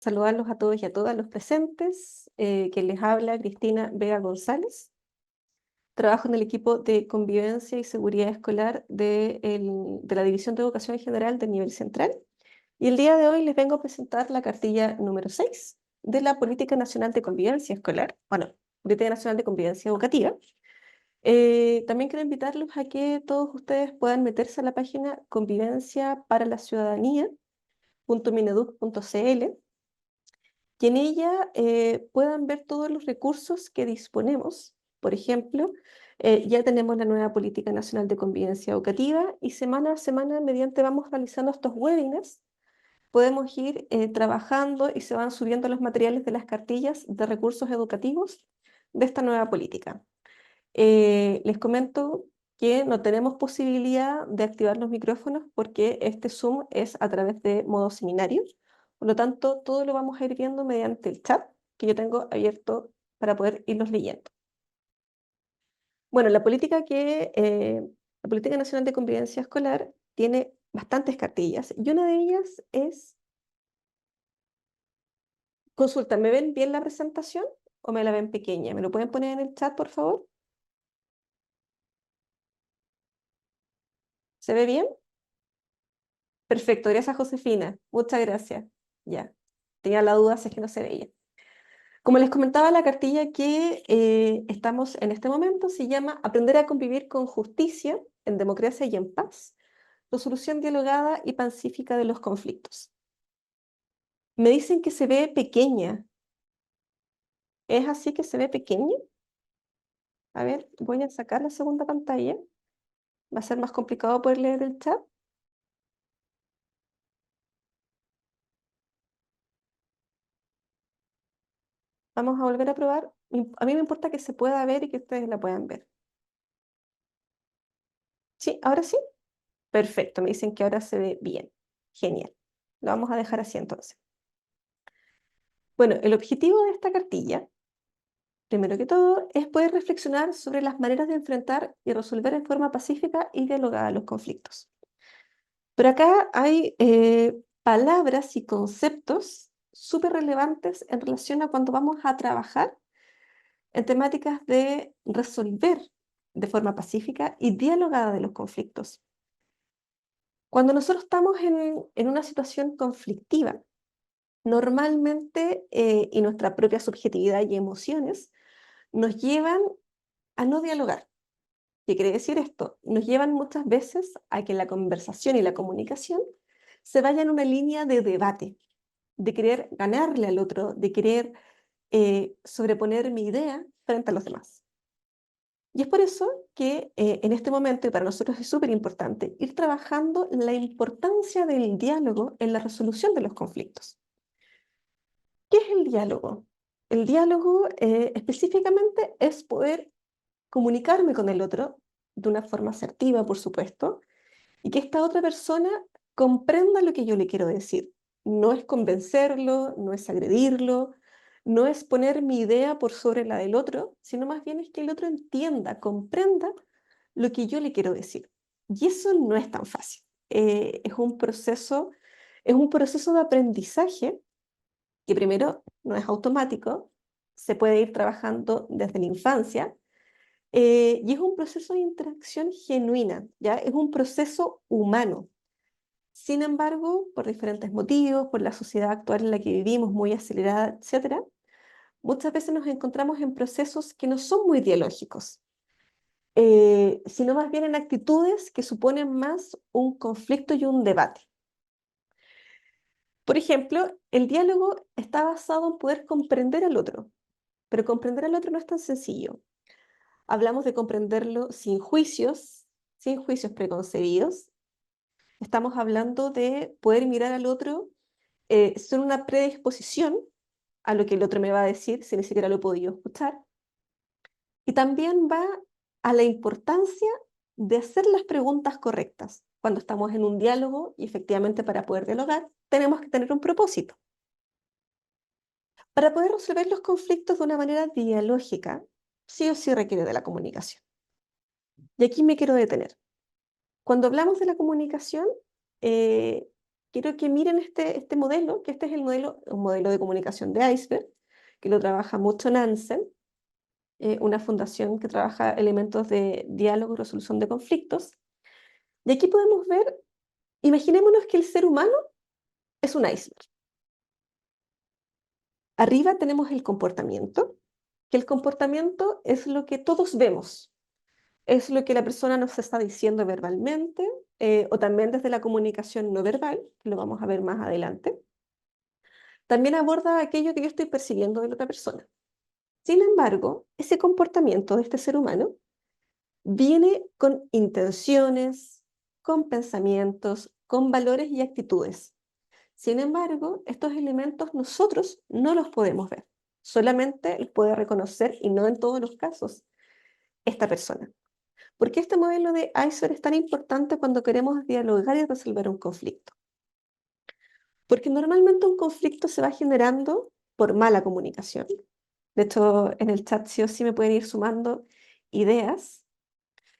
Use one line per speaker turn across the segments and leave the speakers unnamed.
Saludarlos a todos y a todas los presentes, que les habla Cristina Vega González. Trabajo en el equipo de convivencia y seguridad escolar de la División de Educación General del nivel central. Y el día de hoy les vengo a presentar la cartilla número 6 de la Política Nacional de Convivencia Escolar, bueno, Política Nacional de Convivencia Educativa. También quiero invitarlos a que todos ustedes puedan meterse a la página convivenciaparalaciudadanía.mineduc.cl, y en ella puedan ver todos los recursos que disponemos. Por ejemplo, ya tenemos la nueva Política Nacional de Convivencia Educativa y semana a semana, mediante vamos realizando estos webinars, podemos ir trabajando y se van subiendo los materiales de las cartillas de recursos educativos de esta nueva política. Les comento que no tenemos posibilidad de activar los micrófonos porque este Zoom es a través de modo seminario. Por lo tanto, todo lo vamos a ir viendo mediante el chat que yo tengo abierto para poder irlos leyendo. Bueno, la Política Nacional de Convivencia Escolar tiene bastantes cartillas y una de ellas es, consulta, ¿me ven bien la presentación o me la ven pequeña? ¿Me lo pueden poner en el chat, por favor? ¿Se ve bien? Perfecto, gracias Josefina. Muchas gracias. Ya, tenía la duda si es que no se veía. Como les comentaba, la cartilla que estamos en este momento se llama Aprender a convivir con justicia, en democracia y en paz, resolución dialogada y pacífica de los conflictos. Me dicen que se ve pequeña. ¿Es así que se ve pequeña? A ver, voy a sacar la segunda pantalla. Va a ser más complicado poder leer el chat. Vamos a volver a probar. A mí me importa que se pueda ver y que ustedes la puedan ver. Sí, ahora sí. Perfecto, me dicen que ahora se ve bien. Genial. Lo vamos a dejar así entonces. Bueno, el objetivo de esta cartilla, primero que todo, es poder reflexionar sobre las maneras de enfrentar y resolver en forma pacífica y dialogada los conflictos. Pero acá hay palabras y conceptos súper relevantes en relación a cuando vamos a trabajar en temáticas de resolver de forma pacífica y dialogada de los conflictos. Cuando nosotros estamos en una situación conflictiva, normalmente, y nuestra propia subjetividad y emociones, nos llevan a no dialogar. ¿Qué quiere decir esto? Nos llevan muchas veces a que la conversación y la comunicación se vaya en una línea de debate, de querer ganarle al otro, de querer sobreponer mi idea frente a los demás. Y es por eso que en este momento, y para nosotros es súper importante, ir trabajando la importancia del diálogo en la resolución de los conflictos. ¿Qué es el diálogo? El diálogo específicamente es poder comunicarme con el otro de una forma asertiva, por supuesto, y que esta otra persona comprenda lo que yo le quiero decir. No es convencerlo, no es agredirlo, no es poner mi idea por sobre la del otro, sino más bien es que el otro entienda, comprenda lo que yo le quiero decir. Y eso no es tan fácil. Es un proceso de aprendizaje que primero no es automático, se puede ir trabajando desde la infancia, y es un proceso de interacción genuina, ¿ya? Es un proceso humano. Sin embargo, por diferentes motivos, por la sociedad actual en la que vivimos, muy acelerada, etcétera, muchas veces nos encontramos en procesos que no son muy dialógicos, sino más bien en actitudes que suponen más un conflicto y un debate. Por ejemplo, el diálogo está basado en poder comprender al otro, pero comprender al otro no es tan sencillo. Hablamos de comprenderlo sin juicios preconcebidos. Estamos hablando de poder mirar al otro sin una predisposición a lo que el otro me va a decir, si ni siquiera lo he podido escuchar. Y también va a la importancia de hacer las preguntas correctas. Cuando estamos en un diálogo, y efectivamente para poder dialogar, tenemos que tener un propósito. Para poder resolver los conflictos de una manera dialógica, sí o sí requiere de la comunicación. Y aquí me quiero detener. Cuando hablamos de la comunicación, eh, quiero que miren este modelo, que este es un modelo de comunicación de iceberg, que lo trabaja mucho Nansen, una fundación que trabaja elementos de diálogo y resolución de conflictos. Y aquí podemos ver, imaginémonos que el ser humano es un iceberg. Arriba tenemos el comportamiento, que el comportamiento es lo que todos vemos, es lo que la persona nos está diciendo verbalmente, o también desde la comunicación no verbal, que lo vamos a ver más adelante. También aborda aquello que yo estoy percibiendo de la otra persona. Sin embargo, ese comportamiento de este ser humano viene con intenciones, con pensamientos, con valores y actitudes. Sin embargo, estos elementos nosotros no los podemos ver. Solamente los puede reconocer, y no en todos los casos, esta persona. ¿Por qué este modelo de iceberg es tan importante cuando queremos dialogar y resolver un conflicto? Porque normalmente un conflicto se va generando por mala comunicación. De hecho, en el chat sí o sí me pueden ir sumando ideas.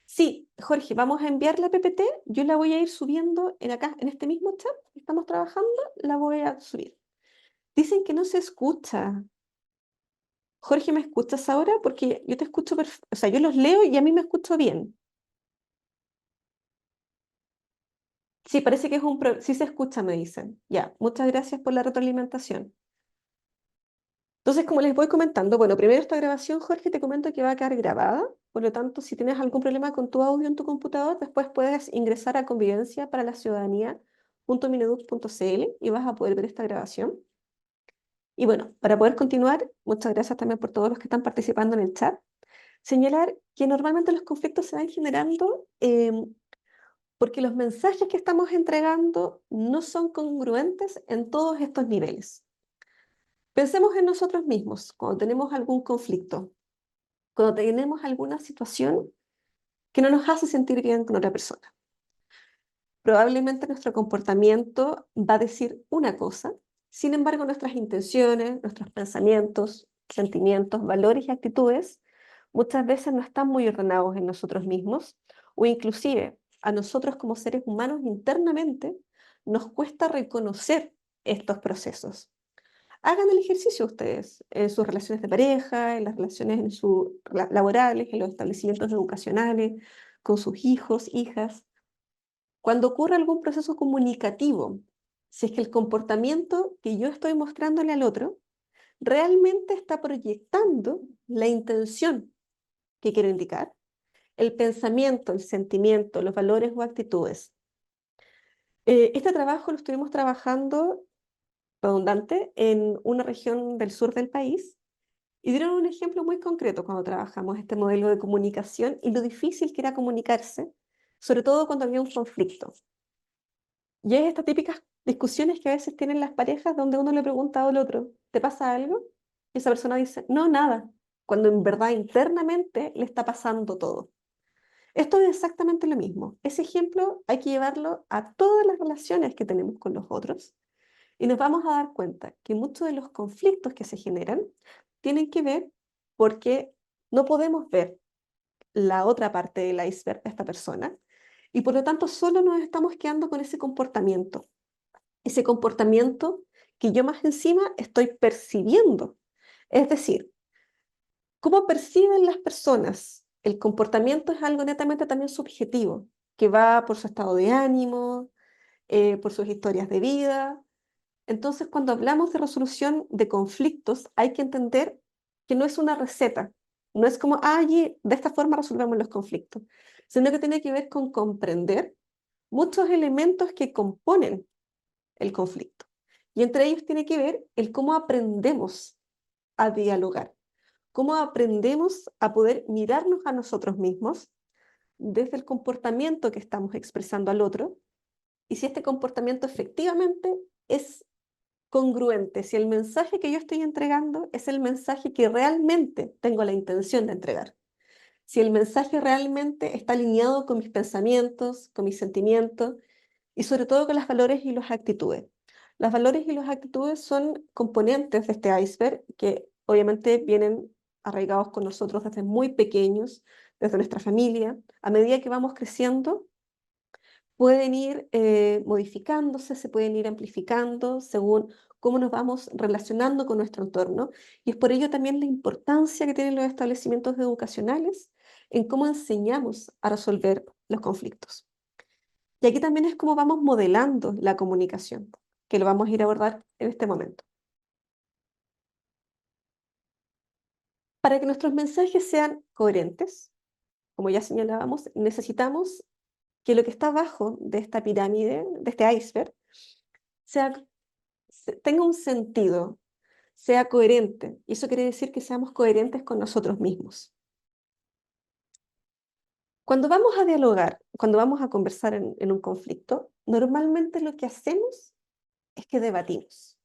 Sí, Jorge, vamos a enviar la PPT, yo la voy a ir subiendo acá, en este mismo chat que estamos trabajando, la voy a subir. Dicen que no se escucha. Jorge, ¿me escuchas ahora? Porque yo te escucho perfecto, o sea, yo los leo y a mí me escucho bien. Sí, parece que es sí se escucha, me dicen. Ya, muchas gracias por la retroalimentación. Entonces, como les voy comentando, bueno, primero esta grabación, Jorge, te comento que va a quedar grabada, por lo tanto, si tienes algún problema con tu audio en tu computador, después puedes ingresar a convivencia para la ciudadanía.mineduc.cl y vas a poder ver esta grabación. Y bueno, para poder continuar, muchas gracias también por todos los que están participando en el chat. Señalar que normalmente los conflictos se van generando porque los mensajes que estamos entregando no son congruentes en todos estos niveles. Pensemos en nosotros mismos cuando tenemos algún conflicto, cuando tenemos alguna situación que no nos hace sentir bien con otra persona. Probablemente nuestro comportamiento va a decir una cosa, sin embargo nuestras intenciones, nuestros pensamientos, sentimientos, valores y actitudes muchas veces no están muy ordenados en nosotros mismos, o inclusive a nosotros como seres humanos internamente nos cuesta reconocer estos procesos. Hagan el ejercicio ustedes en sus relaciones de pareja, en las relaciones laborales, en los establecimientos educacionales, con sus hijos, hijas. Cuando ocurre algún proceso comunicativo, si es que el comportamiento que yo estoy mostrándole al otro realmente está proyectando la intención que quiero indicar, el pensamiento, el sentimiento, los valores o actitudes. Este trabajo lo estuvimos trabajando redundante en una región del sur del país y dieron un ejemplo muy concreto cuando trabajamos este modelo de comunicación y lo difícil que era comunicarse, sobre todo cuando había un conflicto. Y es estas típicas discusiones que a veces tienen las parejas donde uno le pregunta al otro, ¿te pasa algo? Y esa persona dice, no, nada, cuando en verdad internamente le está pasando todo. Esto es exactamente lo mismo. Ese ejemplo hay que llevarlo a todas las relaciones que tenemos con los otros y nos vamos a dar cuenta que muchos de los conflictos que se generan tienen que ver porque no podemos ver la otra parte del iceberg de esta persona y por lo tanto solo nos estamos quedando con ese comportamiento que yo más encima estoy percibiendo. Es decir, ¿cómo perciben las personas? El comportamiento es algo netamente también subjetivo, que va por su estado de ánimo, por sus historias de vida. Entonces, cuando hablamos de resolución de conflictos, hay que entender que no es una receta, no es como, de esta forma resolvemos los conflictos, sino que tiene que ver con comprender muchos elementos que componen el conflicto. Y entre ellos tiene que ver el cómo aprendemos a dialogar, cómo aprendemos a poder mirarnos a nosotros mismos desde el comportamiento que estamos expresando al otro y si este comportamiento efectivamente es congruente, si el mensaje que yo estoy entregando es el mensaje que realmente tengo la intención de entregar, si el mensaje realmente está alineado con mis pensamientos, con mis sentimientos y sobre todo con los valores y las actitudes. Los valores y las actitudes son componentes de este iceberg que obviamente vienen arraigados con nosotros desde muy pequeños, desde nuestra familia. A medida que vamos creciendo, pueden ir modificándose, se pueden ir amplificando según cómo nos vamos relacionando con nuestro entorno. Y es por ello también la importancia que tienen los establecimientos educacionales en cómo enseñamos a resolver los conflictos. Y aquí también es cómo vamos modelando la comunicación, que lo vamos a ir a abordar en este momento. Para que nuestros mensajes sean coherentes, como ya señalábamos, necesitamos que lo que está abajo de esta pirámide, de este iceberg, sea, tenga un sentido, sea coherente. Y eso quiere decir que seamos coherentes con nosotros mismos. Cuando vamos a dialogar, cuando vamos a conversar en un conflicto, normalmente lo que hacemos es que debatimos.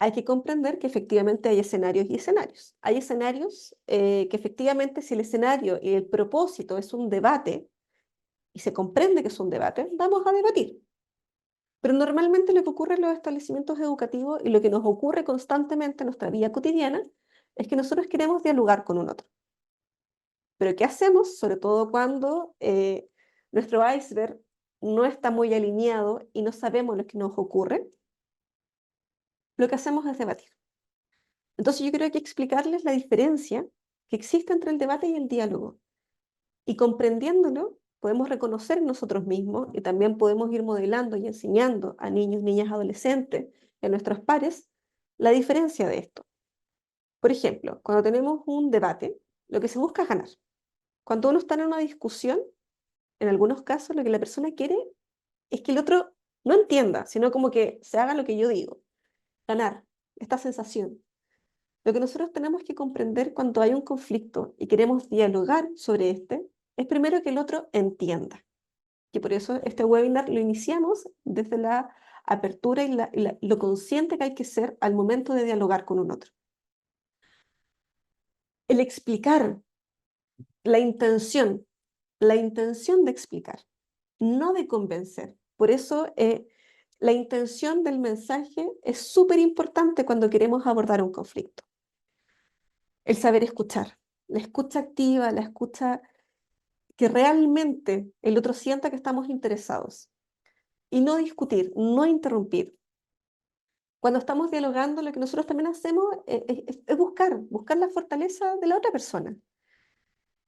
Hay que comprender que efectivamente hay escenarios y escenarios. Hay escenarios que efectivamente si el escenario y el propósito es un debate, y se comprende que es un debate, vamos a debatir. Pero normalmente lo que ocurre en los establecimientos educativos y lo que nos ocurre constantemente en nuestra vida cotidiana es que nosotros queremos dialogar con un otro. Pero ¿qué hacemos? Sobre todo cuando nuestro iceberg no está muy alineado y no sabemos lo que nos ocurre, lo que hacemos es debatir. Entonces yo creo que explicarles la diferencia que existe entre el debate y el diálogo. Y comprendiéndolo, podemos reconocer en nosotros mismos y también podemos ir modelando y enseñando a niños, niñas, adolescentes y a nuestros pares la diferencia de esto. Por ejemplo, cuando tenemos un debate, lo que se busca es ganar. Cuando uno está en una discusión, en algunos casos lo que la persona quiere es que el otro no entienda, sino como que se haga lo que yo digo. Ganar, esta sensación. Lo que nosotros tenemos que comprender cuando hay un conflicto y queremos dialogar sobre este, es primero que el otro entienda. Y por eso este webinar lo iniciamos desde la apertura y lo consciente que hay que ser al momento de dialogar con un otro. El explicar, la intención, la intención de explicar, no de convencer. Por eso la intención del mensaje es súper importante cuando queremos abordar un conflicto. El saber escuchar, la escucha activa, la escucha que realmente el otro sienta que estamos interesados. Y no discutir, no interrumpir. Cuando estamos dialogando, lo que nosotros también hacemos es buscar la fortaleza de la otra persona.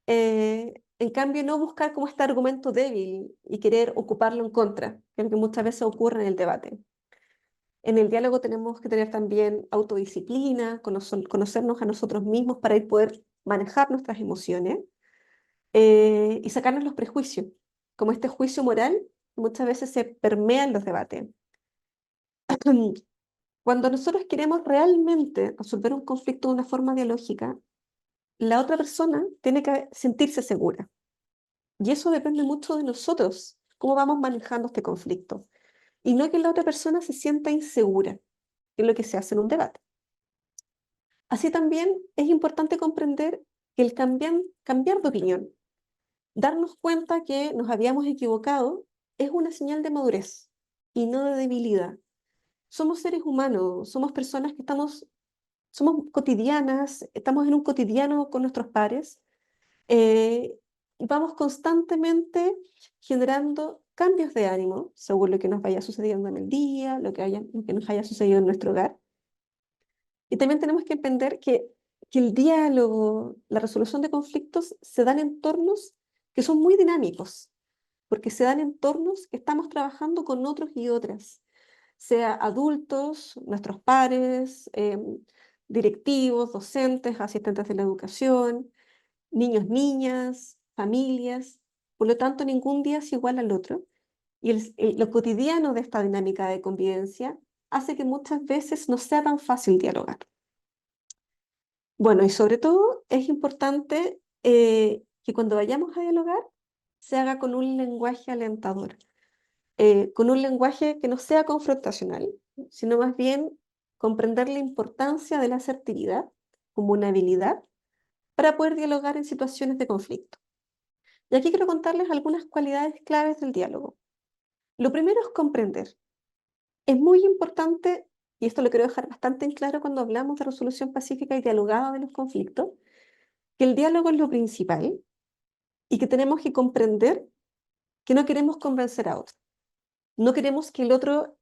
En cambio, no buscar como este argumento débil y querer ocuparlo en contra, que es lo que muchas veces ocurre en el debate. En el diálogo tenemos que tener también autodisciplina, conocernos a nosotros mismos para poder manejar nuestras emociones y sacarnos los prejuicios, como este juicio moral muchas veces se permea en los debates. Cuando nosotros queremos realmente resolver un conflicto de una forma dialógica, la otra persona tiene que sentirse segura. Y eso depende mucho de nosotros, cómo vamos manejando este conflicto. Y no que la otra persona se sienta insegura, que es lo que se hace en un debate. Así también es importante comprender que el cambiar de opinión, darnos cuenta que nos habíamos equivocado, es una señal de madurez y no de debilidad. Somos seres humanos, somos personas que somos cotidianas, estamos en un cotidiano con nuestros pares y vamos constantemente generando cambios de ánimo según lo que nos vaya sucediendo en el día, lo que nos haya sucedido en nuestro hogar. Y también tenemos que entender que el diálogo, la resolución de conflictos se dan en entornos que son muy dinámicos, porque se dan en entornos que estamos trabajando con otros y otras, sea adultos, nuestros pares, directivos, docentes, asistentes de la educación, niños, niñas, familias. Por lo tanto, ningún día es igual al otro. Y lo cotidiano de esta dinámica de convivencia hace que muchas veces no sea tan fácil dialogar. Bueno, y sobre todo es importante que cuando vayamos a dialogar se haga con un lenguaje alentador, con un lenguaje que no sea confrontacional, sino más bien comprender la importancia de la asertividad como una habilidad para poder dialogar en situaciones de conflicto. Y aquí quiero contarles algunas cualidades claves del diálogo. Lo primero es comprender. Es muy importante, y esto lo quiero dejar bastante en claro cuando hablamos de resolución pacífica y dialogada de los conflictos, que el diálogo es lo principal y que tenemos que comprender que no queremos convencer a otro. No queremos que el otro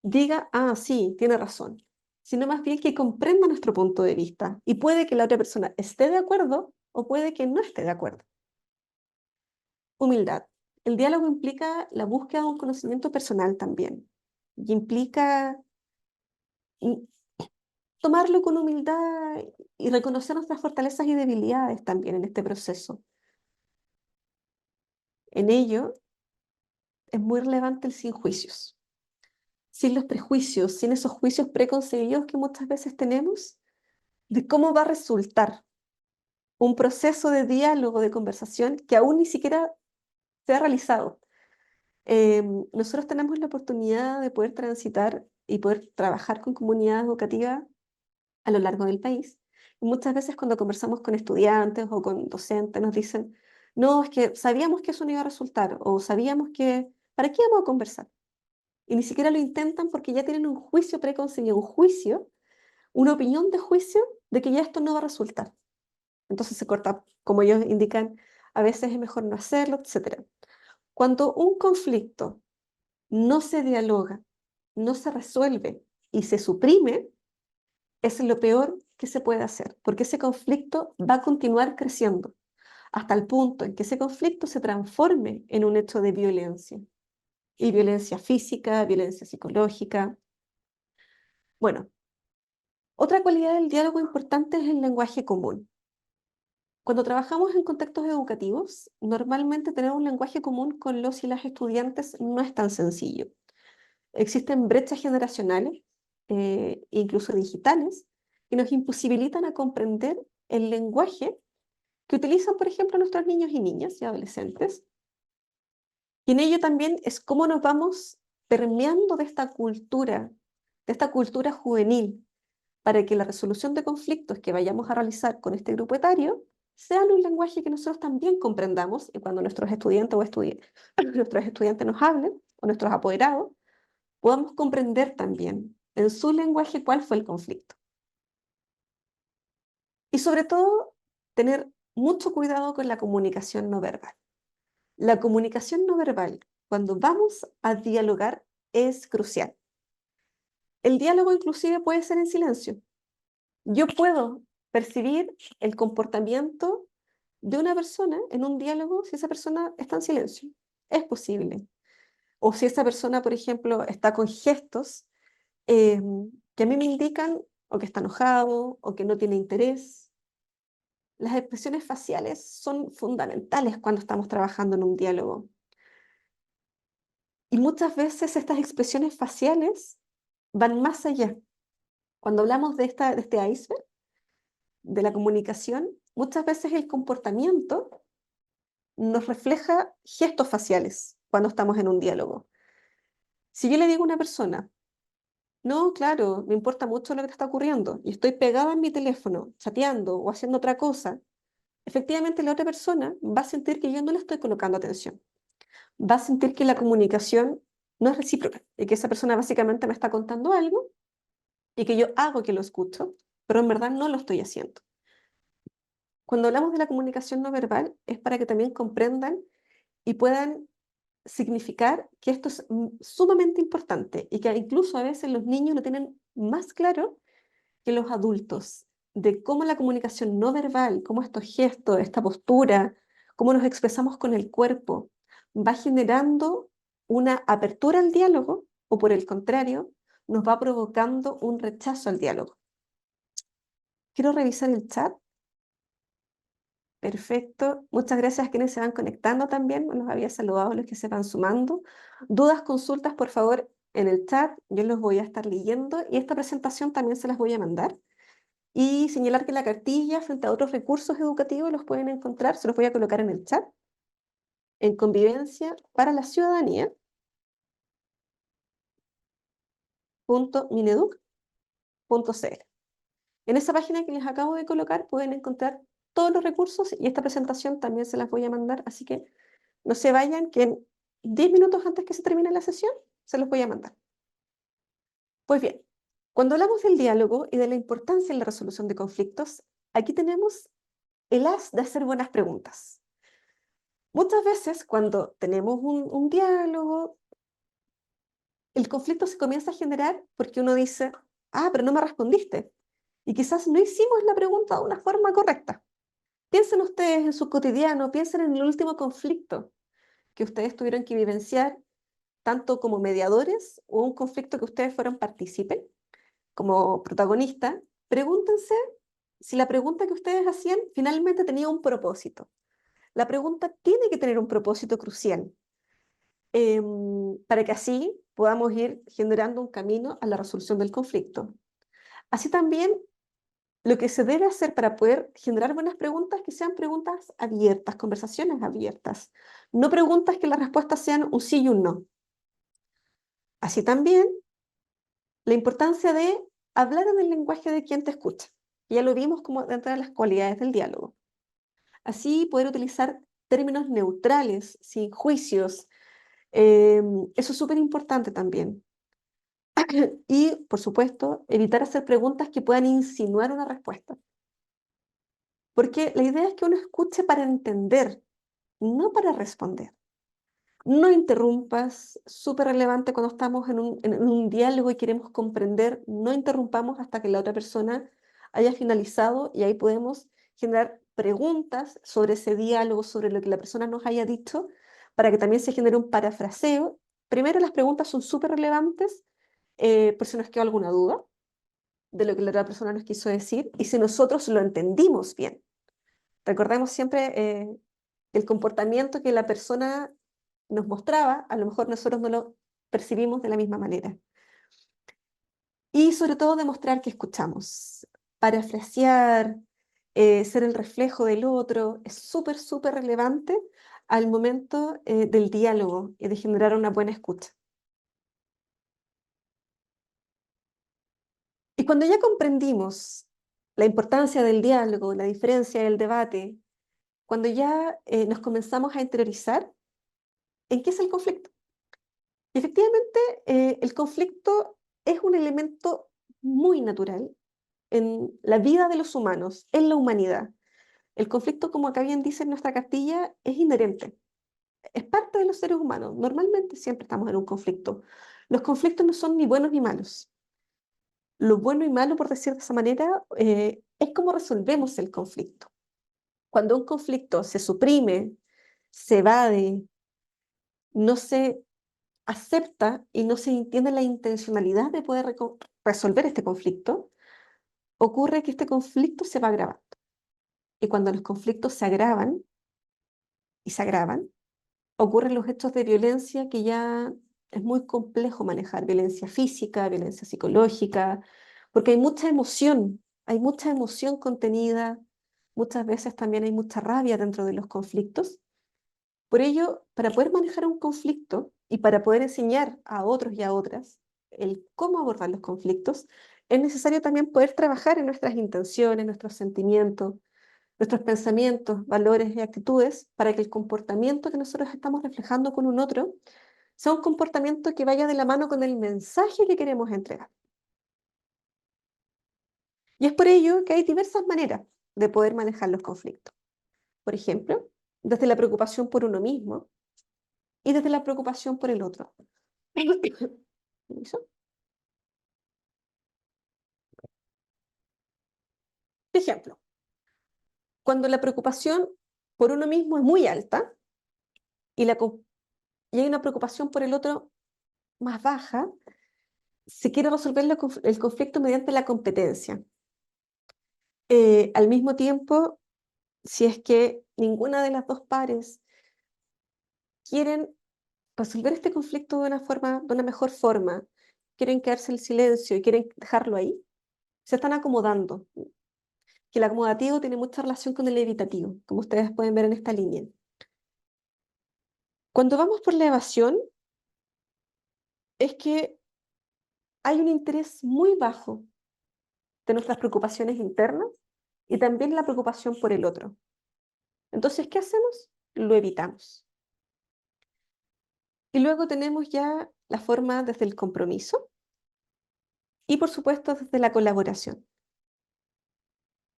diga, ah, sí, tiene razón, sino más bien que comprenda nuestro punto de vista. Y puede que la otra persona esté de acuerdo o puede que no esté de acuerdo. Humildad. El diálogo implica la búsqueda de un conocimiento personal también. Y implica mm, tomarlo con humildad y reconocer nuestras fortalezas y debilidades también en este proceso. En ello es muy relevante el sin juicios, sin los prejuicios, sin esos juicios preconcebidos que muchas veces tenemos de cómo va a resultar un proceso de diálogo, de conversación que aún ni siquiera se ha realizado. Nosotros tenemos la oportunidad de poder transitar y poder trabajar con comunidades educativas a lo largo del país. Y muchas veces cuando conversamos con estudiantes o con docentes nos dicen, no, es que sabíamos que eso no iba a resultar o sabíamos que, ¿para qué vamos a conversar? Y ni siquiera lo intentan porque ya tienen un juicio preconcebido, un juicio, una opinión de juicio de que ya esto no va a resultar. Entonces se corta, como ellos indican, a veces es mejor no hacerlo, etc. Cuando un conflicto no se dialoga, no se resuelve y se suprime, es lo peor que se puede hacer, porque ese conflicto va a continuar creciendo hasta el punto en que ese conflicto se transforme en un hecho de violencia, y violencia física, violencia psicológica. Bueno, otra cualidad del diálogo importante es el lenguaje común. Cuando trabajamos en contextos educativos, normalmente tener un lenguaje común con los y las estudiantes no es tan sencillo. Existen brechas generacionales, incluso digitales, que nos imposibilitan a comprender el lenguaje que utilizan, por ejemplo, nuestros niños y niñas y adolescentes. Y en ello también es cómo nos vamos permeando de esta cultura juvenil, para que la resolución de conflictos que vayamos a realizar con este grupo etario sea en un lenguaje que nosotros también comprendamos y cuando nuestros estudiantes nuestros estudiantes nos hablen o nuestros apoderados, podamos comprender también en su lenguaje cuál fue el conflicto. Y sobre todo, tener mucho cuidado con la comunicación no verbal. La comunicación no verbal, cuando vamos a dialogar, es crucial. El diálogo inclusive puede ser en silencio. Yo puedo percibir el comportamiento de una persona en un diálogo si esa persona está en silencio. Es posible. O si esa persona, por ejemplo, está con gestos eh, que a mí me indican o que está enojado o que no tiene interés. Las expresiones faciales son fundamentales cuando estamos trabajando en un diálogo. Y muchas veces estas expresiones faciales van más allá. Cuando hablamos de este iceberg, de la comunicación, muchas veces el comportamiento nos refleja gestos faciales cuando estamos en un diálogo. Si yo le digo a una persona, no, claro, me importa mucho lo que te está ocurriendo y estoy pegada en mi teléfono, chateando o haciendo otra cosa, efectivamente la otra persona va a sentir que yo no le estoy colocando atención. Va a sentir que la comunicación no es recíproca y que esa persona básicamente me está contando algo y que yo hago que lo escucho, pero en verdad no lo estoy haciendo. Cuando hablamos de la comunicación no verbal es para que también comprendan y puedan significar que esto es sumamente importante y que incluso a veces los niños lo tienen más claro que los adultos, de cómo la comunicación no verbal, cómo estos gestos, esta postura, cómo nos expresamos con el cuerpo, va generando una apertura al diálogo o por el contrario, nos va provocando un rechazo al diálogo. Quiero revisar el chat. Perfecto. Muchas gracias a quienes se van conectando también. Los había saludado a los que se van sumando. Dudas, consultas, por favor, en el chat. Yo los voy a estar leyendo y esta presentación también se las voy a mandar. Y señalar que la cartilla frente a otros recursos educativos los pueden encontrar, se los voy a colocar en el chat, en Convivencia para la Ciudadanía, .mineduc.cl. En esa página que les acabo de colocar pueden encontrar todos los recursos y esta presentación también se las voy a mandar, así que no se vayan, que en 10 minutos antes que se termine la sesión se los voy a mandar. Pues bien, cuando hablamos del diálogo y de la importancia en la resolución de conflictos, aquí tenemos el as de hacer buenas preguntas. Muchas veces cuando tenemos un diálogo, el conflicto se comienza a generar porque uno dice, ah, pero no me respondiste. Y quizás no hicimos la pregunta de una forma correcta. Piensen ustedes en su cotidiano, piensen en el último conflicto que ustedes tuvieron que vivenciar, tanto como mediadores o un conflicto que ustedes fueron partícipes, como protagonista. Pregúntense si la pregunta que ustedes hacían finalmente tenía un propósito. La pregunta tiene que tener un propósito crucial, para que así podamos ir generando un camino a la resolución del conflicto. Así también, lo que se debe hacer para poder generar buenas preguntas, que sean preguntas abiertas, conversaciones abiertas, no preguntas que las respuestas sean un sí y un no. Así también, la importancia de hablar en el lenguaje de quien te escucha. Ya lo vimos como dentro de las cualidades del diálogo. Así, poder utilizar términos neutrales, sin juicios, eso es súper importante también. Y, por supuesto, evitar hacer preguntas que puedan insinuar una respuesta. Porque la idea es que uno escuche para entender, no para responder. No interrumpas, súper relevante cuando estamos en un diálogo y queremos comprender, no interrumpamos hasta que la otra persona haya finalizado y ahí podemos generar preguntas sobre ese diálogo, sobre lo que la persona nos haya dicho, para que también se genere un parafraseo. Primero, las preguntas son súper relevantes, por si nos quedó alguna duda de lo que la otra persona nos quiso decir y si nosotros lo entendimos bien. Recordemos siempre el comportamiento que la persona nos mostraba, a lo mejor nosotros no lo percibimos de la misma manera. Y sobre todo demostrar que escuchamos. Parafrasear, ser el reflejo del otro, es súper, súper relevante al momento del diálogo y de generar una buena escucha. Y cuando ya comprendimos la importancia del diálogo, la diferencia del debate, cuando ya nos comenzamos a interiorizar, ¿en qué es el conflicto? Y efectivamente, el conflicto es un elemento muy natural en la vida de los humanos, en la humanidad. El conflicto, como acá bien dice en nuestra cartilla, es inherente, es parte de los seres humanos. Normalmente siempre estamos en un conflicto. Los conflictos no son ni buenos ni malos. Lo bueno y malo, por decir de esa manera, es cómo resolvemos el conflicto. Cuando un conflicto se suprime, se evade, no se acepta y no se entiende la intencionalidad de poder resolver este conflicto, ocurre que este conflicto se va agravando. Y cuando los conflictos se agravan y se agravan, ocurren los hechos de violencia que ya es muy complejo manejar, violencia física, violencia psicológica, porque hay mucha emoción contenida, muchas veces también hay mucha rabia dentro de los conflictos. Por ello, para poder manejar un conflicto y para poder enseñar a otros y a otras el cómo abordar los conflictos, es necesario también poder trabajar en nuestras intenciones, nuestros sentimientos, nuestros pensamientos, valores y actitudes para que el comportamiento que nosotros estamos reflejando con un otro sea un comportamiento que vaya de la mano con el mensaje que queremos entregar. Y es por ello que hay diversas maneras de poder manejar los conflictos. Por ejemplo, desde la preocupación por uno mismo y desde la preocupación por el otro. ¿Permiso? Ejemplo, cuando la preocupación por uno mismo es muy alta y, y hay una preocupación por el otro más baja, se quiere resolver el conflicto mediante la competencia. Al mismo tiempo, si es que ninguna de las dos pares quieren resolver este conflicto de una forma, de una mejor forma, quieren quedarse en silencio y quieren dejarlo ahí, se están acomodando. Que el acomodativo tiene mucha relación con el evitativo, como ustedes pueden ver en esta línea. Cuando vamos por la evasión, es que hay un interés muy bajo de nuestras preocupaciones internas y también la preocupación por el otro. Entonces, ¿qué hacemos? Lo evitamos. Y luego tenemos ya la forma desde el compromiso y, por supuesto, desde la colaboración.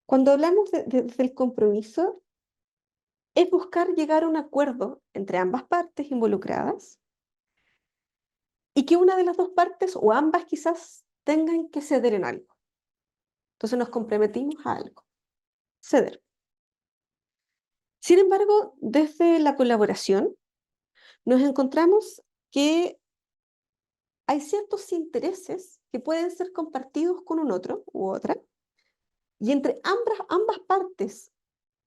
Cuando hablamos desde el compromiso, es buscar llegar a un acuerdo entre ambas partes involucradas y que una de las dos partes o ambas quizás tengan que ceder en algo. Entonces nos comprometimos a algo, ceder. Sin embargo, desde la colaboración nos encontramos que hay ciertos intereses que pueden ser compartidos con un otro u otra, y entre ambas partes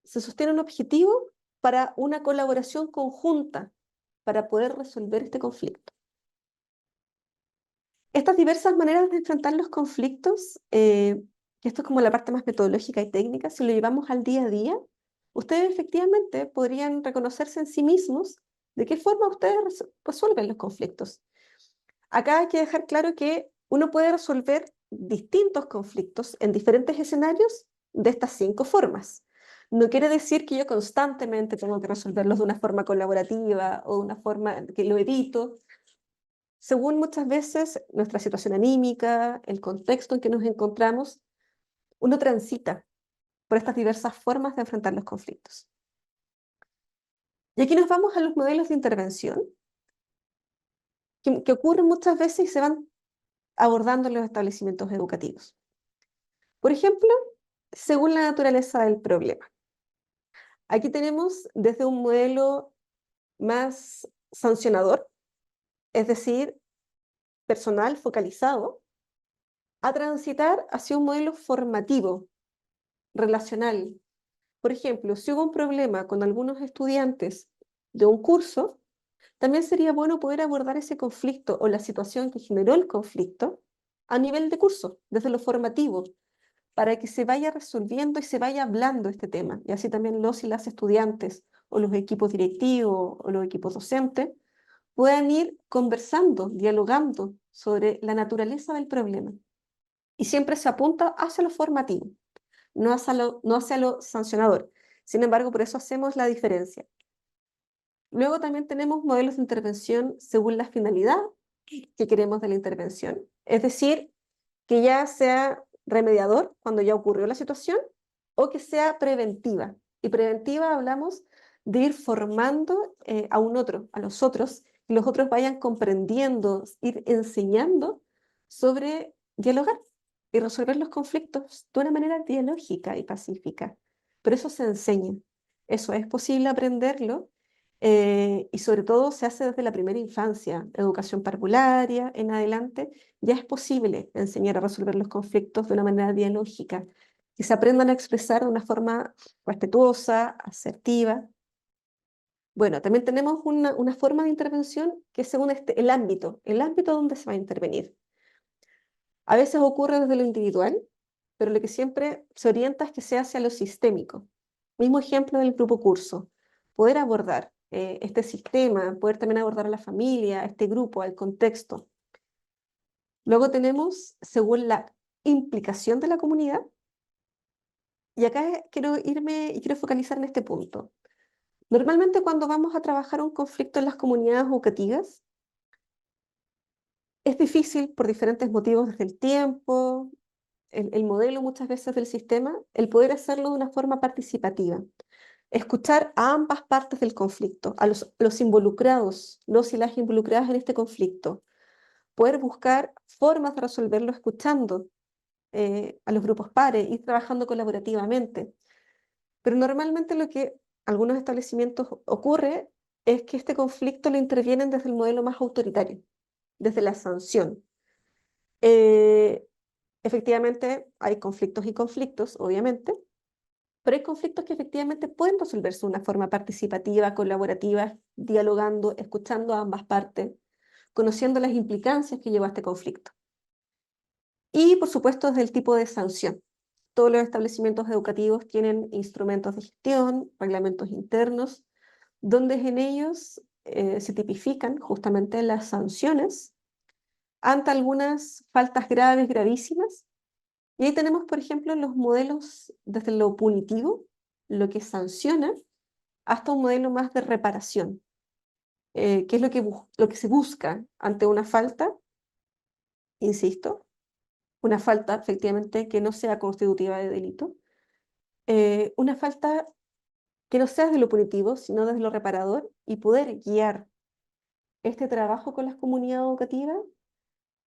se sostiene un objetivo para una colaboración conjunta para poder resolver este conflicto. Estas diversas maneras de enfrentar los conflictos, que esto es como la parte más metodológica y técnica, si lo llevamos al día a día, ustedes efectivamente podrían reconocerse en sí mismos de qué forma ustedes resuelven los conflictos. Acá hay que dejar claro que uno puede resolver distintos conflictos en diferentes escenarios de estas 5 formas. No quiere decir que yo constantemente tengo que resolverlos de una forma colaborativa o de una forma que lo evito. Según muchas veces nuestra situación anímica, el contexto en que nos encontramos, uno transita por estas diversas formas de enfrentar los conflictos. Y aquí nos vamos a los modelos de intervención que ocurren muchas veces y se van abordando en los establecimientos educativos. Por ejemplo, según la naturaleza del problema. Aquí tenemos desde un modelo más sancionador, es decir, personal, focalizado, a transitar hacia un modelo formativo, relacional. Por ejemplo, si hubo un problema con algunos estudiantes de un curso, también sería bueno poder abordar ese conflicto o la situación que generó el conflicto a nivel de curso, desde lo formativo, para que se vaya resolviendo y se vaya hablando este tema. Y así también los y las estudiantes o los equipos directivos o los equipos docentes puedan ir conversando, dialogando sobre la naturaleza del problema. Y siempre se apunta hacia lo formativo, no hacia lo sancionador. Sin embargo, por eso hacemos la diferencia. Luego también tenemos modelos de intervención según la finalidad que queremos de la intervención. Es decir, que ya sea remediador cuando ya ocurrió la situación o que sea preventiva. Y preventiva hablamos de ir formando a un otro, a los otros, y los otros vayan comprendiendo, ir enseñando sobre dialogar y resolver los conflictos de una manera dialógica y pacífica. Pero eso se enseña, eso es posible aprenderlo y sobre todo se hace desde la primera infancia, educación parvularia en adelante, ya es posible enseñar a resolver los conflictos de una manera dialógica, que se aprendan a expresar de una forma respetuosa, asertiva. Bueno, también tenemos una forma de intervención que es según el ámbito donde se va a intervenir. A veces ocurre desde lo individual, pero lo que siempre se orienta es que sea hacia lo sistémico. Mismo ejemplo del grupo curso. Poder abordar este sistema, poder también abordar a la familia, a este grupo, al contexto. Luego tenemos, según la implicación de la comunidad, y acá quiero irme y quiero focalizar en este punto. Normalmente cuando vamos a trabajar un conflicto en las comunidades educativas, es difícil por diferentes motivos desde el tiempo, el modelo muchas veces del sistema, el poder hacerlo de una forma participativa. Escuchar a ambas partes del conflicto, a los involucrados, los y las involucradas en este conflicto. Poder buscar formas de resolverlo escuchando a los grupos pares, ir trabajando colaborativamente. Pero normalmente lo que algunos establecimientos ocurre es que este conflicto lo intervienen desde el modelo más autoritario, desde la sanción. Eh, Efectivamente, hay conflictos y conflictos, obviamente, pero hay conflictos que efectivamente pueden resolverse de una forma participativa, colaborativa, dialogando, escuchando a ambas partes, conociendo las implicancias que lleva a este conflicto. Y, por supuesto, desde el tipo de sanción. Todos los establecimientos educativos tienen instrumentos de gestión, reglamentos internos, donde en ellos se tipifican justamente las sanciones ante algunas faltas graves, gravísimas. Y ahí tenemos, por ejemplo, los modelos desde lo punitivo, lo que sanciona, hasta un modelo más de reparación, que es lo que se busca ante una falta, insisto, una falta efectivamente que no sea constitutiva de delito, una falta que no sea desde lo punitivo, sino desde lo reparador, y poder guiar este trabajo con las comunidades educativas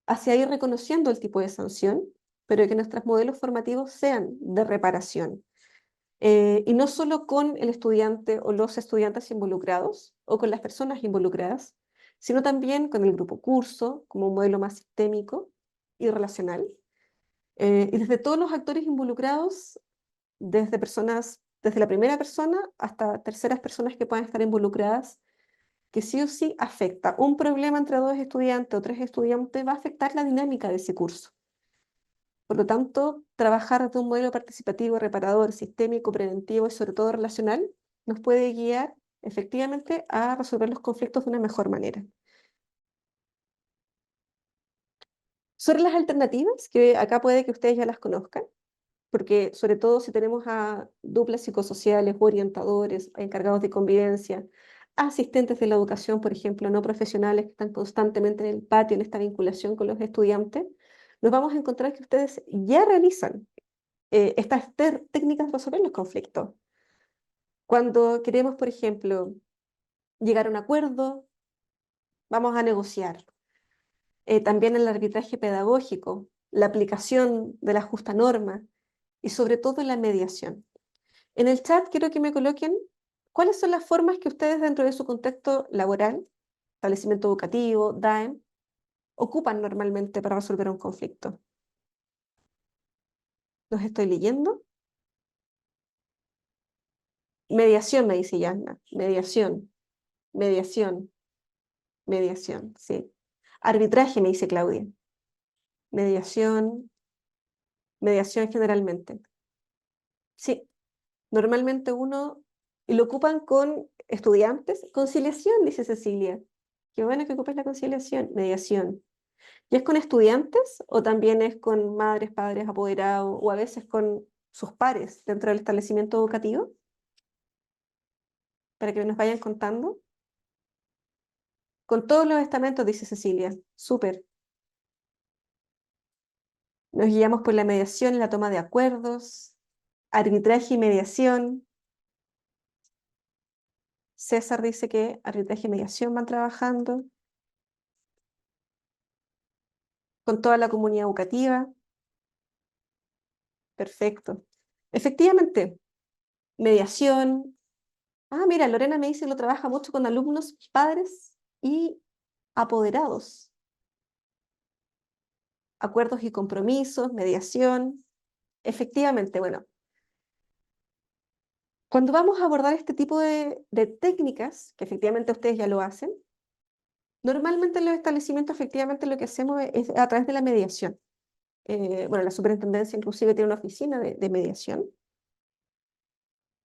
hacia ir reconociendo el tipo de sanción, pero que nuestros modelos formativos sean de reparación. Y no solo con el estudiante o los estudiantes involucrados o con las personas involucradas, sino también con el grupo curso como un modelo más sistémico y relacional. Y desde todos los actores involucrados, desde personas, desde la primera persona hasta terceras personas que puedan estar involucradas, que sí o sí afecta. Un problema entre dos estudiantes o tres estudiantes va a afectar la dinámica de ese curso. Por lo tanto, trabajar de un modelo participativo, reparador, sistémico, preventivo y sobre todo relacional nos puede guiar efectivamente a resolver los conflictos de una mejor manera. Sobre las alternativas, que acá puede que ustedes ya las conozcan, porque sobre todo si tenemos a duplas psicosociales, orientadores, encargados de convivencia, asistentes de la educación, por ejemplo, no profesionales que están constantemente en el patio, en esta vinculación con los estudiantes, nos vamos a encontrar que ustedes ya realizan estas técnicas de resolver los conflictos. Cuando queremos, por ejemplo, llegar a un acuerdo, vamos a negociar. También el arbitraje pedagógico, la aplicación de la justa norma y sobre todo la mediación. En el chat quiero que me coloquen cuáles son las formas que ustedes dentro de su contexto laboral, establecimiento educativo, DAEM, ocupan normalmente para resolver un conflicto. ¿Los estoy leyendo? Mediación, me dice Yasna. Mediación, mediación, mediación, sí. Arbitraje, me dice Claudia. Mediación, mediación generalmente. Sí, normalmente uno, y lo ocupan con estudiantes. Conciliación, dice Cecilia. Qué bueno que ocupes la conciliación. Mediación. ¿Y es con estudiantes o también es con madres, padres, apoderados o a veces con sus pares dentro del establecimiento educativo? Para que nos vayan contando. Con todos los estamentos, dice Cecilia. Súper. Nos guiamos por la mediación y la toma de acuerdos, arbitraje y mediación. César dice que arbitraje y mediación van trabajando con toda la comunidad educativa. Perfecto. Efectivamente, mediación. Ah, mira, Lorena me dice que lo trabaja mucho con alumnos, padres y apoderados. Acuerdos y compromisos, mediación. Efectivamente, bueno, cuando vamos a abordar este tipo de técnicas, que efectivamente ustedes ya lo hacen, normalmente en los establecimientos efectivamente lo que hacemos es a través de la mediación. Bueno, la superintendencia inclusive tiene una oficina de mediación.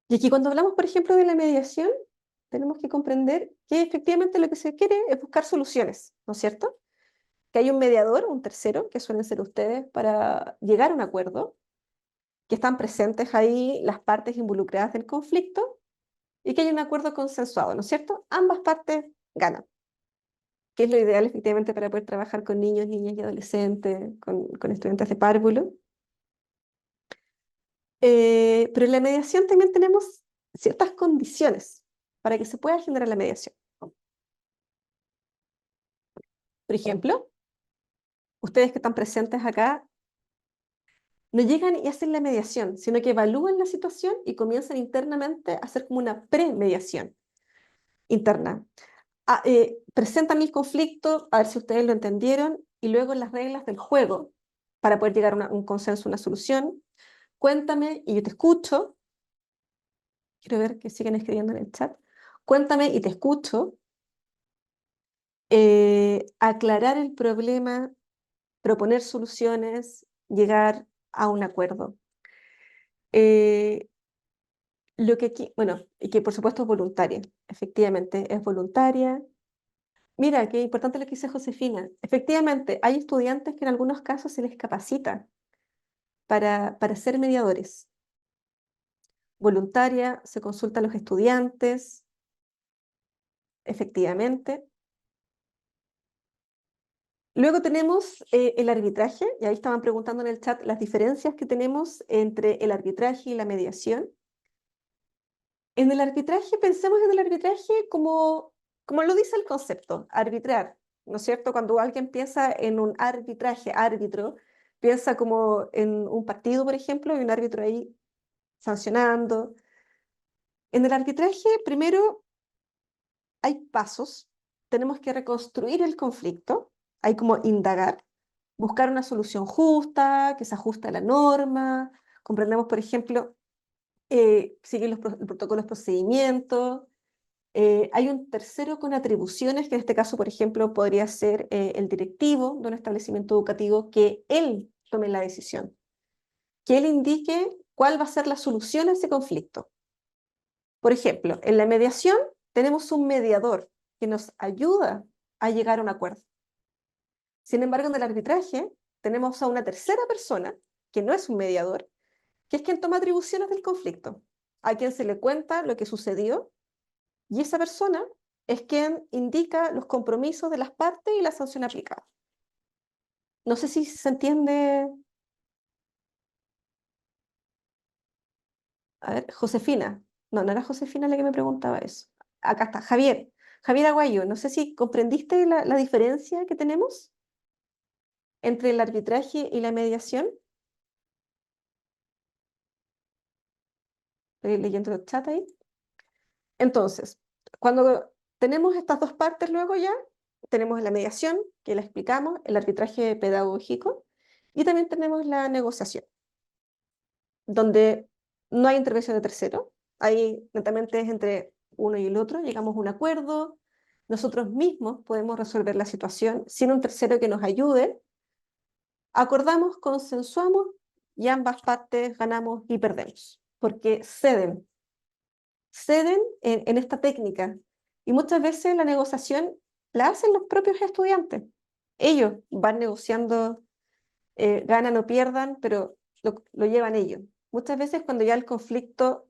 Y aquí cuando hablamos, por ejemplo, de la mediación, tenemos que comprender que efectivamente lo que se quiere es buscar soluciones, ¿no es cierto? Que hay un mediador, un tercero, que suelen ser ustedes, para llegar a un acuerdo, que están presentes ahí las partes involucradas del conflicto y que hay un acuerdo consensuado, ¿no es cierto? Ambas partes ganan, que es lo ideal efectivamente para poder trabajar con niños, niñas y adolescentes, con estudiantes de párvulo. Pero en la mediación también tenemos ciertas condiciones para que se pueda generar la mediación. Por ejemplo, ustedes que están presentes acá no llegan y hacen la mediación, sino que evalúan la situación y comienzan internamente a hacer como una pre-mediación interna. Presentan el conflicto, a ver si ustedes lo entendieron, y luego las reglas del juego para poder llegar a un consenso, una solución. Cuéntame y yo te escucho. Quiero ver que siguen escribiendo en el chat. Cuéntame y te escucho. Aclarar el problema, proponer soluciones, llegar a un acuerdo. Lo que aquí, bueno, y que por supuesto es voluntaria, efectivamente es voluntaria. Mira, qué importante lo que dice Josefina. Efectivamente, hay estudiantes que en algunos casos se les capacita para ser mediadores. Voluntaria, se consulta a los estudiantes, efectivamente. Luego tenemos el arbitraje, y ahí estaban preguntando en el chat las diferencias que tenemos entre el arbitraje y la mediación. En el arbitraje, pensemos en el arbitraje como lo dice el concepto, arbitrar, ¿no es cierto? Cuando alguien piensa en un arbitraje, árbitro, piensa como en un partido, por ejemplo, y un árbitro ahí sancionando. En el arbitraje, primero hay pasos, tenemos que reconstruir el conflicto, hay como indagar, buscar una solución justa, que se ajuste a la norma, comprendemos, por ejemplo, seguir los protocolos, procedimientos. Hay un tercero con atribuciones, que en este caso, por ejemplo, podría ser el directivo de un establecimiento educativo, que él tome la decisión, que él indique cuál va a ser la solución a ese conflicto. Por ejemplo, en la mediación tenemos un mediador que nos ayuda a llegar a un acuerdo. Sin embargo, en el arbitraje tenemos a una tercera persona, que no es un mediador, que es quien toma atribuciones del conflicto, a quien se le cuenta lo que sucedió, y esa persona es quien indica los compromisos de las partes y la sanción aplicada. No sé si se entiende. A ver, Josefina. No, no era Josefina la que me preguntaba eso. Acá está, Javier. Javier Aguayo, no sé si comprendiste la diferencia que tenemos entre el arbitraje y la mediación. Estoy leyendo el chat ahí. Entonces, cuando tenemos estas dos partes luego ya, tenemos la mediación, que la explicamos, el arbitraje pedagógico, y también tenemos la negociación, donde no hay intervención de tercero, ahí netamente es entre uno y el otro, llegamos a un acuerdo, nosotros mismos podemos resolver la situación sin un tercero que nos ayude, acordamos, consensuamos y ambas partes ganamos y perdemos, porque ceden en esta técnica. Y muchas veces la negociación la hacen los propios estudiantes. Ellos van negociando, ganan o pierdan, pero lo llevan ellos. Muchas veces cuando ya el conflicto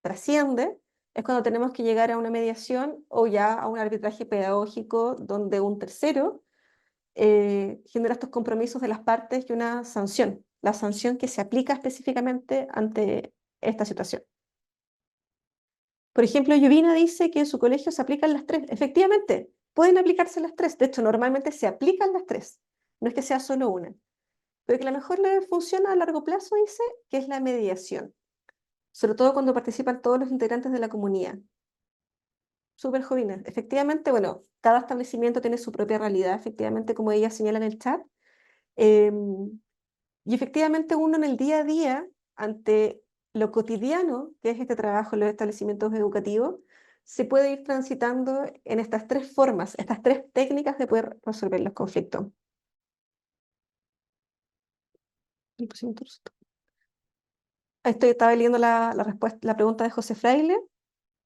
trasciende, es cuando tenemos que llegar a una mediación o ya a un arbitraje pedagógico donde un tercero genera estos compromisos de las partes y una sanción, la sanción que se aplica específicamente ante esta situación. Por ejemplo, Yuvina dice que en su colegio se aplican las tres. Efectivamente, pueden aplicarse las tres. De hecho, normalmente se aplican las tres. No es que sea solo una. Pero que la mejor le funciona a largo plazo, dice, que es la mediación. Sobre todo cuando participan todos los integrantes de la comunidad. Súper jóvenes. Efectivamente, bueno, cada establecimiento tiene su propia realidad, efectivamente, como ella señala en el chat. Y efectivamente uno en el día a día, ante lo cotidiano que es este trabajo en los establecimientos educativos, se puede ir transitando en estas tres formas, estas tres técnicas de poder resolver los conflictos. Estaba leyendo la pregunta de José Fraile.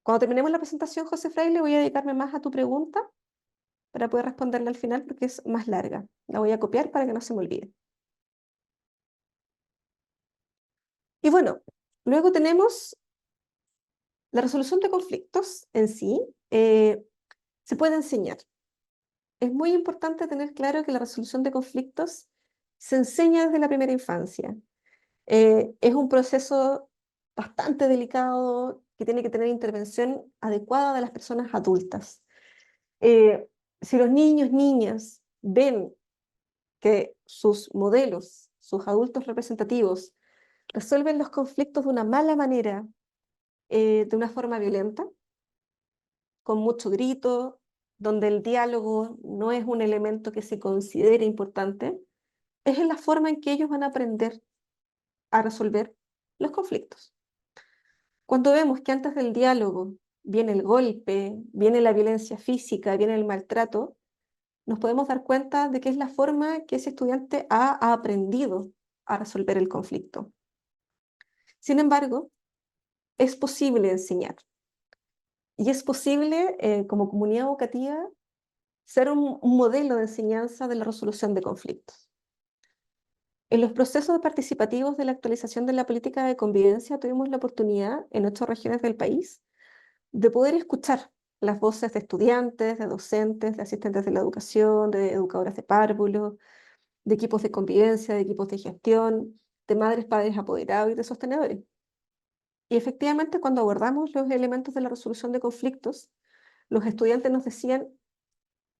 Cuando terminemos la presentación, José Fraile, voy a dedicarme más a tu pregunta para poder responderla al final porque es más larga. La voy a copiar para que no se me olvide. Y bueno, luego tenemos la resolución de conflictos en sí. Se puede enseñar. Es muy importante tener claro que la resolución de conflictos se enseña desde la primera infancia. Es un proceso bastante delicado que tiene que tener intervención adecuada de las personas adultas. Eh, si los niños, niñas ven que sus modelos, sus adultos representativos, resuelven los conflictos de una mala manera, de una forma violenta, con mucho grito, donde el diálogo no es un elemento que se considere importante, es en la forma en que ellos van a aprender a resolver los conflictos. Cuando vemos que antes del diálogo viene el golpe, viene la violencia física, viene el maltrato, nos podemos dar cuenta de que es la forma que ese estudiante ha aprendido a resolver el conflicto. Sin embargo, es posible enseñar y es posible, como comunidad educativa, ser un modelo de enseñanza de la resolución de conflictos. En los procesos participativos de la actualización de la política de convivencia tuvimos la oportunidad en 8 regiones del país de poder escuchar las voces de estudiantes, de docentes, de asistentes de la educación, de educadoras de párvulos, de equipos de convivencia, de equipos de gestión, de madres, padres apoderados y de sostenedores. Y efectivamente, cuando abordamos los elementos de la resolución de conflictos, los estudiantes nos decían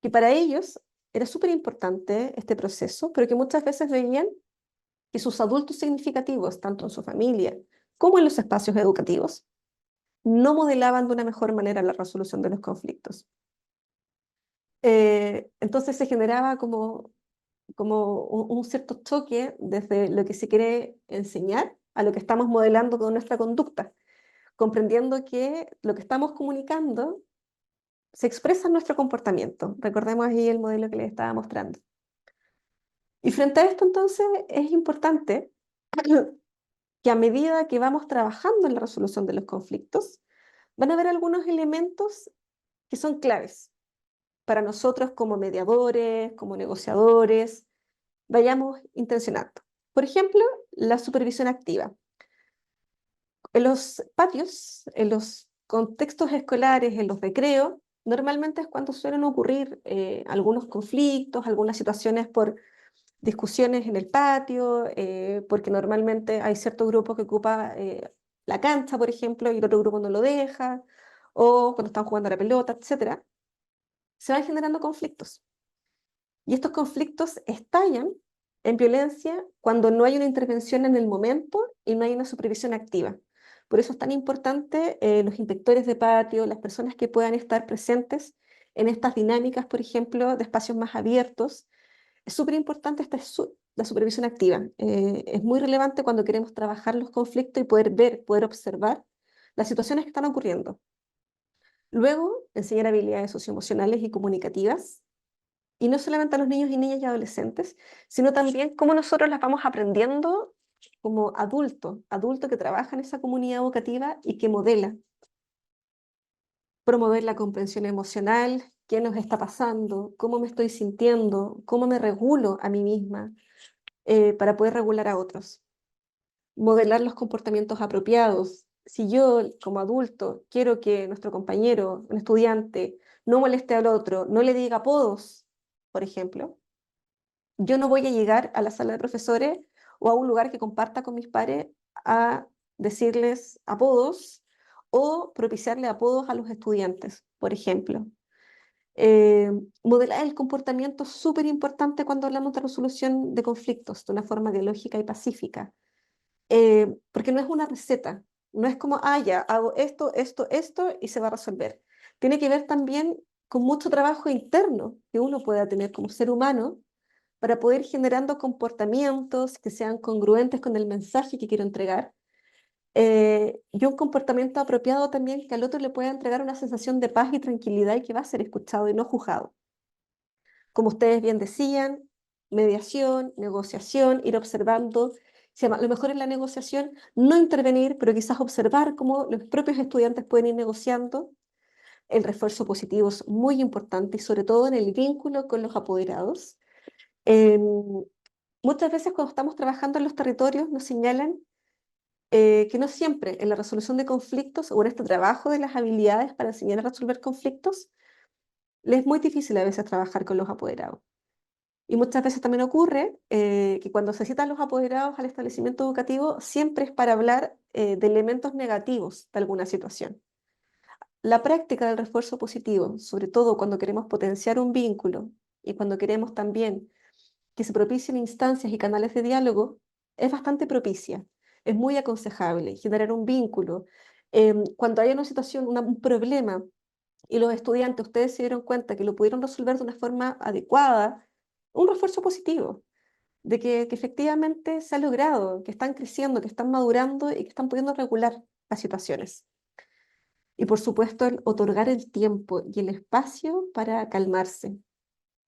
que para ellos era súper importante este proceso, pero que muchas veces veían que sus adultos significativos, tanto en su familia como en los espacios educativos, no modelaban de una mejor manera la resolución de los conflictos. Entonces se generaba como un cierto choque desde lo que se quiere enseñar a lo que estamos modelando con nuestra conducta, comprendiendo que lo que estamos comunicando se expresa en nuestro comportamiento. Recordemos ahí el modelo que les estaba mostrando. Y frente a esto, entonces, es importante que a medida que vamos trabajando en la resolución de los conflictos, van a haber algunos elementos que son claves para nosotros como mediadores, como negociadores, vayamos intencionando. Por ejemplo, la supervisión activa. En los patios, en los contextos escolares, en los recreos, normalmente es cuando suelen ocurrir algunos conflictos, algunas situaciones por discusiones en el patio, porque normalmente hay cierto grupo que ocupa la cancha, por ejemplo, y el otro grupo no lo deja, o cuando están jugando a la pelota, etcétera, se van generando conflictos. Y estos conflictos estallan en violencia cuando no hay una intervención en el momento y no hay una supervisión activa. Por eso es tan importante los inspectores de patio, las personas que puedan estar presentes en estas dinámicas, por ejemplo, de espacios más abiertos. Es súper importante la supervisión activa. Es muy relevante cuando queremos trabajar los conflictos y poder ver, poder observar las situaciones que están ocurriendo. Luego, enseñar habilidades socioemocionales y comunicativas, y no solamente a los niños y niñas y adolescentes, sino también cómo nosotros las vamos aprendiendo como adulto que trabaja en esa comunidad educativa y que modela. Promover la comprensión emocional, qué nos está pasando, cómo me estoy sintiendo, cómo me regulo a mí misma para poder regular a otros. Modelar los comportamientos apropiados. Si yo como adulto quiero que nuestro compañero, un estudiante, no moleste al otro, no le diga apodos, por ejemplo, yo no voy a llegar a la sala de profesores o a un lugar que comparta con mis pares a decirles apodos o propiciarle apodos a los estudiantes, por ejemplo. Eh, Modelar el comportamiento es súper importante cuando hablamos de resolución de conflictos de una forma dialógica y pacífica, porque no es una receta, no es como, ah, ya, hago esto, esto, esto y se va a resolver. Tiene que ver también con mucho trabajo interno que uno pueda tener como ser humano para poder ir generando comportamientos que sean congruentes con el mensaje que quiero entregar. Y un comportamiento apropiado también que al otro le pueda entregar una sensación de paz y tranquilidad y que va a ser escuchado y no juzgado. Como ustedes bien decían, mediación, negociación, ir observando. Lo mejor en la negociación, no intervenir, pero quizás observar cómo los propios estudiantes pueden ir negociando. El refuerzo positivo es muy importante y sobre todo en el vínculo con los apoderados. Em, Muchas veces cuando estamos trabajando en los territorios nos señalan que no siempre en la resolución de conflictos o en este trabajo de las habilidades para enseñar a resolver conflictos, les es muy difícil a veces trabajar con los apoderados. Y muchas veces también ocurre que cuando se citan los apoderados al establecimiento educativo, siempre es para hablar de elementos negativos de alguna situación. La práctica del refuerzo positivo, sobre todo cuando queremos potenciar un vínculo y cuando queremos también que se propicien instancias y canales de diálogo, es bastante propicia. Es muy aconsejable generar un vínculo. Cuando hay una situación, un problema, y los estudiantes, ustedes se dieron cuenta que lo pudieron resolver de una forma adecuada, un refuerzo positivo, de que efectivamente se ha logrado, que están creciendo, que están madurando y que están pudiendo regular las situaciones. Y por supuesto, el otorgar el tiempo y el espacio para calmarse,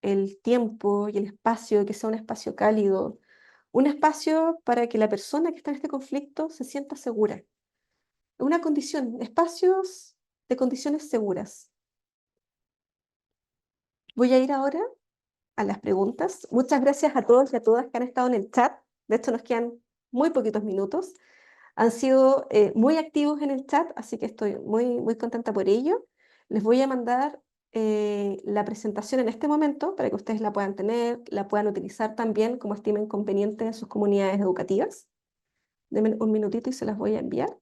el tiempo y el espacio, que sea un espacio cálido, un espacio para que la persona que está en este conflicto se sienta segura. Una condición, espacios de condiciones seguras. Voy a ir ahora a las preguntas. Muchas gracias a todos y a todas que han estado en el chat. De hecho, nos quedan muy poquitos minutos. Han sido muy activos en el chat, así que estoy muy contenta por ello. Les voy a mandar la presentación en este momento para que ustedes la puedan tener, la puedan utilizar también como estimen conveniente en sus comunidades educativas. Denme un minutito y se las voy a enviar.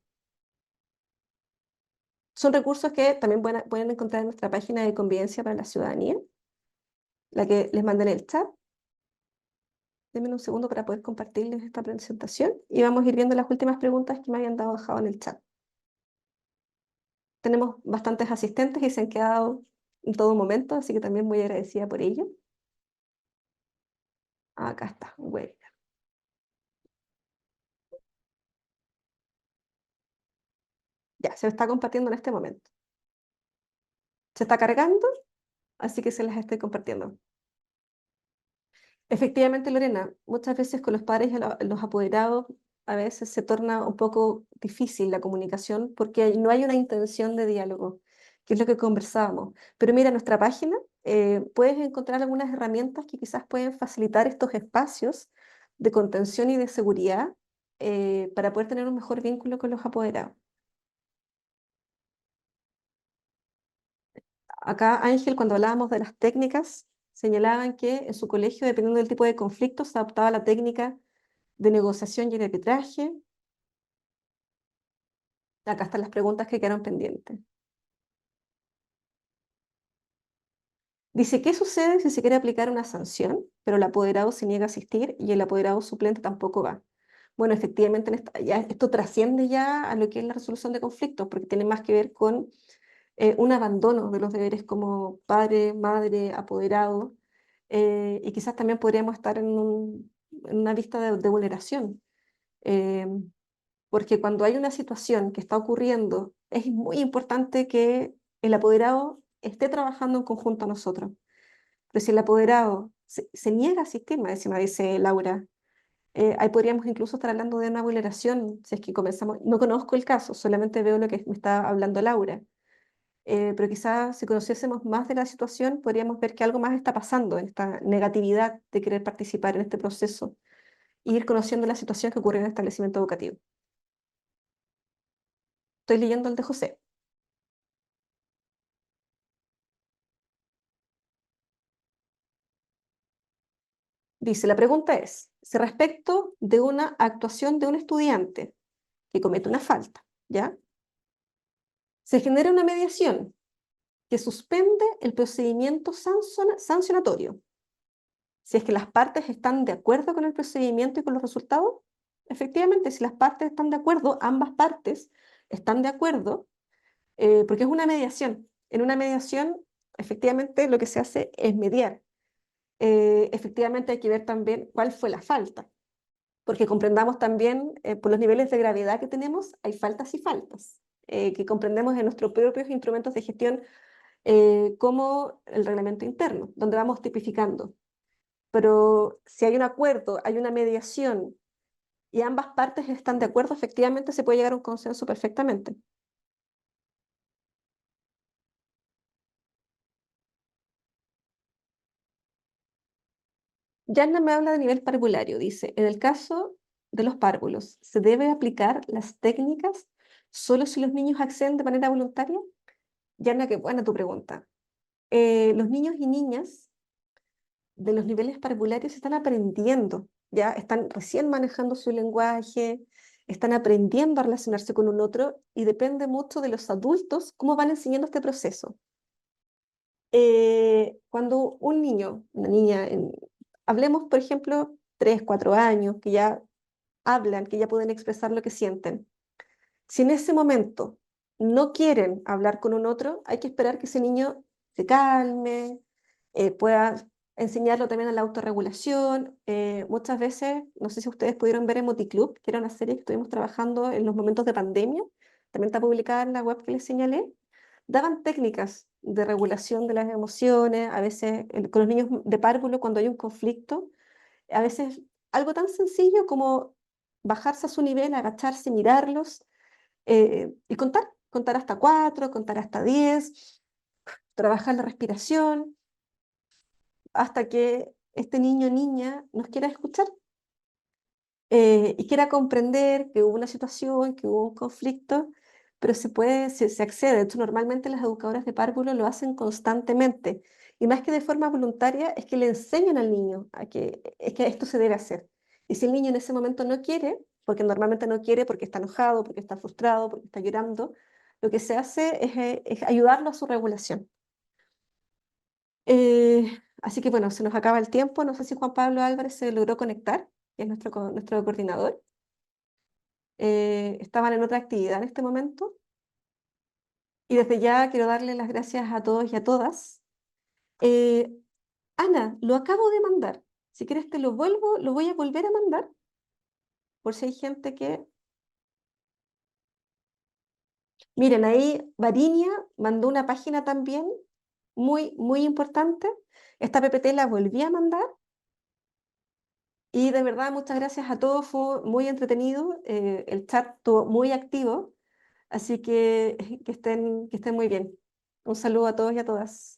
Son recursos que también pueden encontrar en nuestra página de Convivencia para la Ciudadanía, la que les mandé en el chat. Denme un segundo para poder compartirles esta presentación y vamos a ir viendo las últimas preguntas que me habían dejado en el chat. Tenemos bastantes asistentes y se han quedado en todo momento, así que también muy agradecida por ello. Acá está, web. Ya, se está compartiendo en este momento. Se está cargando, así que se las estoy compartiendo. Efectivamente, Lorena, muchas veces con los padres y los apoderados a veces se torna un poco difícil la comunicación porque no hay una intención de diálogo, que es lo que conversábamos. Pero mira, en nuestra página puedes encontrar algunas herramientas que quizás pueden facilitar estos espacios de contención y de seguridad para poder tener un mejor vínculo con los apoderados. Acá, Ángel, cuando hablábamos de las técnicas, señalaban que en su colegio, dependiendo del tipo de conflicto, se adoptaba la técnica de negociación y el arbitraje. Acá están las preguntas que quedaron pendientes. Dice, ¿qué sucede si se quiere aplicar una sanción, pero el apoderado se niega a asistir y el apoderado suplente tampoco va? Bueno, efectivamente, esto trasciende ya a lo que es la resolución de conflictos, porque tiene más que ver con un abandono de los deberes como padre, madre, apoderado, y quizás también podríamos estar en una vista de vulneración. Eh, Porque cuando hay una situación que está ocurriendo, es muy importante que el apoderado esté trabajando en conjunto a nosotros. Pero si el apoderado se niega a asistir, más encima dice Laura, ahí podríamos incluso estar hablando de una vulneración, si es que comenzamos, no conozco el caso, solamente veo lo que me está hablando Laura. Pero quizás si conociésemos más de la situación, podríamos ver que algo más está pasando en esta negatividad de querer participar en este proceso e ir conociendo la situación que ocurre en el establecimiento educativo. Estoy leyendo el de José. Dice, la pregunta es, si respecto de una actuación de un estudiante que comete una falta, ¿ya? Se genera una mediación que suspende el procedimiento sancionatorio. Si es que las partes están de acuerdo con el procedimiento y con los resultados, efectivamente, si las partes están de acuerdo, ambas partes están de acuerdo, porque es una mediación. En una mediación, efectivamente, lo que se hace es mediar. Efectivamente, hay que ver también cuál fue la falta, porque comprendamos también, por los niveles de gravedad que tenemos, hay faltas y faltas, que comprendemos en nuestros propios instrumentos de gestión, como el reglamento interno, donde vamos tipificando. Pero si hay un acuerdo, hay una mediación y ambas partes están de acuerdo, efectivamente se puede llegar a un consenso perfectamente. Yanna me habla de nivel parvulario, dice, en el caso de los párvulos, ¿se debe aplicar las técnicas solo si los niños acceden de manera voluntaria? Yanna, qué buena tu pregunta. Los niños y niñas de los niveles parvularios están aprendiendo, ya están recién manejando su lenguaje, están aprendiendo a relacionarse con un otro y depende mucho de los adultos cómo van enseñando este proceso. Cuando un niño, una niña, hablemos por ejemplo 3, 4 años, que ya hablan, que ya pueden expresar lo que sienten, si en ese momento no quieren hablar con un otro, hay que esperar que ese niño se calme, pueda enseñarlo también a la autorregulación. Muchas veces, no sé si ustedes pudieron ver Emoticlub, que era una serie que estuvimos trabajando en los momentos de pandemia, también está publicada en la web que les señalé, daban técnicas de regulación de las emociones, a veces con los niños de párvulo cuando hay un conflicto, a veces algo tan sencillo como bajarse a su nivel, agacharse, mirarlos y contar hasta 4, contar hasta 10, trabajar la respiración, hasta que este niño o niña nos quiera escuchar y quiera comprender que hubo una situación, que hubo un conflicto, pero se accede. De hecho, normalmente las educadoras de párvulo lo hacen constantemente. Y más que de forma voluntaria, es que le enseñan al niño es que esto se debe hacer. Y si el niño en ese momento no quiere, porque normalmente no quiere porque está enojado, porque está frustrado, porque está llorando, lo que se hace es ayudarlo a su regulación. Así que bueno, se nos acaba el tiempo. No sé si Juan Pablo Álvarez se logró conectar, que es nuestro coordinador. Estaban en otra actividad en este momento. Y desde ya quiero darle las gracias a todos y a todas. Eh, Ana, lo acabo de mandar. Si quieres te lo voy a volver a mandar, por si hay gente que... Miren, ahí Varinia mandó una página también muy, muy importante. Esta PPT la volví a mandar y de verdad muchas gracias a todos, fue muy entretenido, el chat estuvo muy activo, así que que estén muy bien. Un saludo a todos y a todas.